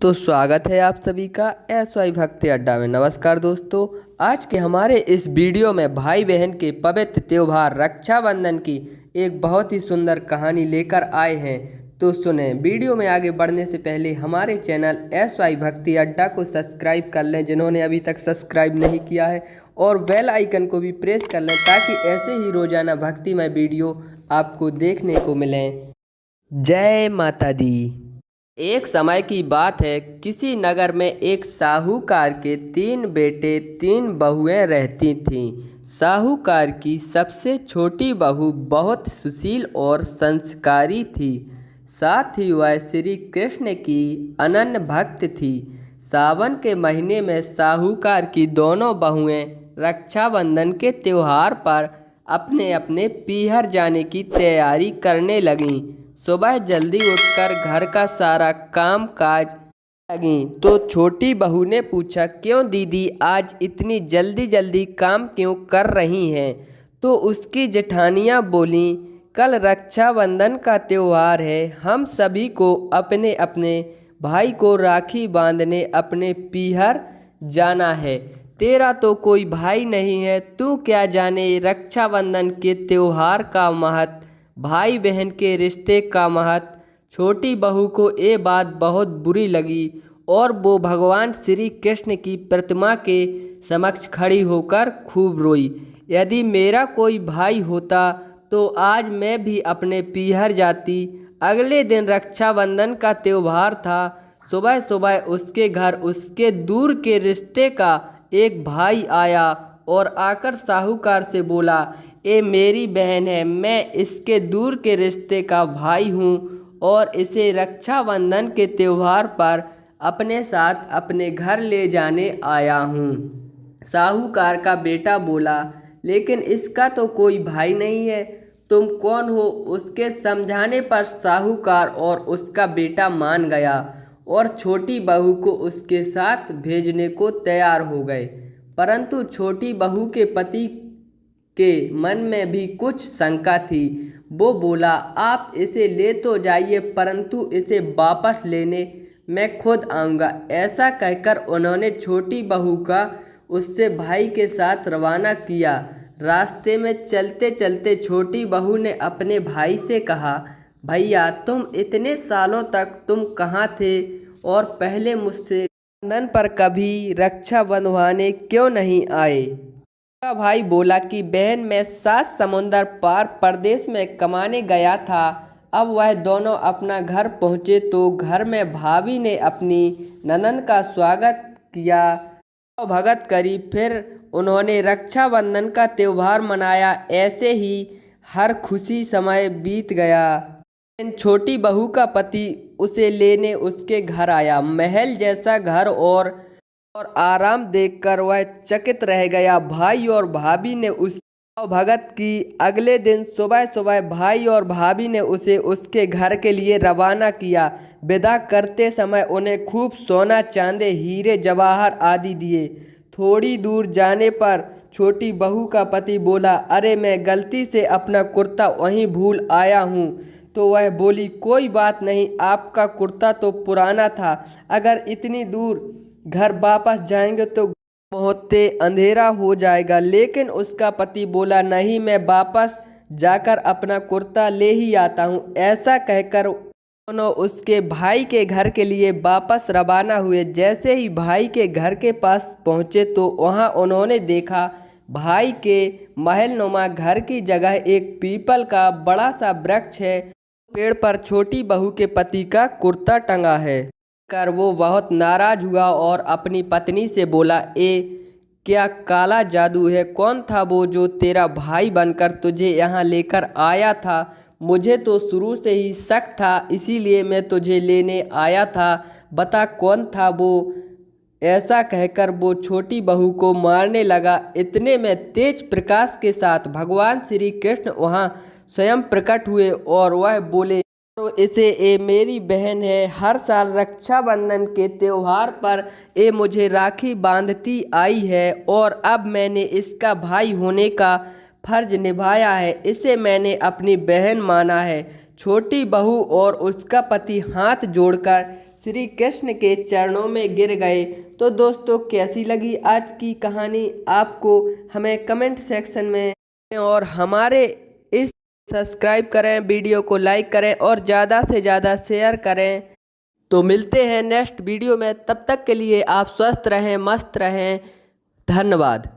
तो स्वागत है आप सभी का एसवाई भक्ति अड्डा में। नमस्कार दोस्तों, आज के हमारे इस वीडियो में भाई बहन के पवित्र त्योहार रक्षाबंधन की एक बहुत ही सुंदर कहानी लेकर आए हैं। तो सुने। वीडियो में आगे बढ़ने से पहले हमारे चैनल एसवाई भक्ति अड्डा को सब्सक्राइब कर लें जिन्होंने अभी तक सब्सक्राइब नहीं किया है, और बेल आइकन को भी प्रेस कर लें ताकि ऐसे ही रोजाना भक्तिमय वीडियो आपको देखने को मिलें। जय माता दी। एक समय की बात है, किसी नगर में एक साहूकार के 3 बेटे 3 बहुएं रहती थीं। साहूकार की सबसे छोटी बहू बहुत सुशील और संस्कारी थी, साथ ही वह श्री कृष्ण की अनन्य भक्त थी। सावन के महीने में साहूकार की दोनों बहुएं रक्षाबंधन के त्योहार पर अपने अपने पीहर जाने की तैयारी करने लगीं। सुबह जल्दी उठकर घर का सारा काम काज लगी तो छोटी बहू ने पूछा, क्यों दीदी आज इतनी जल्दी जल्दी काम क्यों कर रही हैं? तो उसकी जेठानियाँ बोलीं, कल रक्षाबंधन का त्योहार है, हम सभी को अपने अपने भाई को राखी बांधने अपने पीहर जाना है। तेरा तो कोई भाई नहीं है, तू क्या जाने रक्षाबंधन के त्योहार का महत्व, भाई बहन के रिश्ते का महत्व। छोटी बहू को ये बात बहुत बुरी लगी और वो भगवान श्री कृष्ण की प्रतिमा के समक्ष खड़ी होकर खूब रोई। यदि मेरा कोई भाई होता तो आज मैं भी अपने पीहर जाती। अगले दिन रक्षाबंधन का त्योहार था। सुबह सुबह उसके घर उसके दूर के रिश्ते का एक भाई आया और आकर साहूकार से बोला, ये मेरी बहन है, मैं इसके दूर के रिश्ते का भाई हूँ और इसे रक्षाबंधन के त्योहार पर अपने साथ अपने घर ले जाने आया हूँ। साहूकार का बेटा बोला, लेकिन इसका तो कोई भाई नहीं है, तुम कौन हो? उसके समझाने पर साहूकार और उसका बेटा मान गया और छोटी बहू को उसके साथ भेजने को तैयार हो गए। परंतु छोटी बहू के पति के मन में भी कुछ शंका थी। वो बोला, आप इसे ले तो जाइए, परंतु इसे वापस लेने मैं खुद आऊँगा। ऐसा कहकर उन्होंने छोटी बहू का उससे भाई के साथ रवाना किया। रास्ते में चलते चलते छोटी बहू ने अपने भाई से कहा, भैया तुम इतने सालों तक तुम कहाँ थे और पहले मुझसे बंधन पर कभी रक्षा बंधवाने क्यों नहीं आए? उसका भाई बोला कि बहन मैं 7 समुंदर पार परदेश में कमाने गया था। अब वह दोनों अपना घर पहुँचे तो घर में भाभी ने अपनी ननद का स्वागत किया, भगत करी, फिर उन्होंने रक्षाबंधन का त्योहार मनाया। ऐसे ही हर खुशी समय बीत गया। छोटी बहू का पति उसे लेने उसके घर आया। महल जैसा घर और आराम देखकर वह चकित रह गया। भाई और भाभी ने उस भगत की। अगले दिन सुबह सुबह भाई और भाभी ने उसे उसके घर के लिए रवाना किया। विदा करते समय उन्हें खूब सोना चांदी हीरे जवाहर आदि दिए। थोड़ी दूर जाने पर छोटी बहू का पति बोला, अरे मैं गलती से अपना कुर्ता वहीं भूल आया हूँ। तो वह बोली, कोई बात नहीं, आपका कुर्ता तो पुराना था, अगर इतनी दूर घर वापस जाएंगे तो पहुँचते अंधेरा हो जाएगा। लेकिन उसका पति बोला, नहीं, मैं वापस जाकर अपना कुर्ता ले ही आता हूँ। ऐसा कहकर दोनों उसके भाई के घर के लिए वापस रवाना हुए। जैसे ही भाई के घर के पास पहुँचे तो वहाँ उन्होंने देखा भाई के महलनुमा घर की जगह एक पीपल का बड़ा सा वृक्ष है। पेड़ पर छोटी बहू के पति का कुर्ता टंगा है। कर वो बहुत नाराज हुआ और अपनी पत्नी से बोला, क्या काला जादू है? कौन था वो जो तेरा भाई बनकर तुझे यहाँ लेकर आया था? मुझे तो शुरू से ही शक था, इसीलिए मैं तुझे लेने आया था। बता कौन था वो? ऐसा कहकर वो छोटी बहू को मारने लगा। इतने में तेज प्रकाश के साथ भगवान श्री कृष्ण वहाँ स्वयं प्रकट हुए और वह बोले, तो इसे ये मेरी बहन है, हर साल रक्षाबंधन के त्योहार पर ये मुझे राखी बांधती आई है और अब मैंने इसका भाई होने का फर्ज निभाया है, इसे मैंने अपनी बहन माना है। छोटी बहू और उसका पति हाथ जोड़कर श्री कृष्ण के चरणों में गिर गए। तो दोस्तों कैसी लगी आज की कहानी आपको, हमें कमेंट सेक्शन में और हमारे इस सब्सक्राइब करें, वीडियो को लाइक करें और ज़्यादा से ज़्यादा शेयर करें। तो मिलते हैं नेक्स्ट वीडियो में, तब तक के लिए आप स्वस्थ रहें, मस्त रहें। धन्यवाद।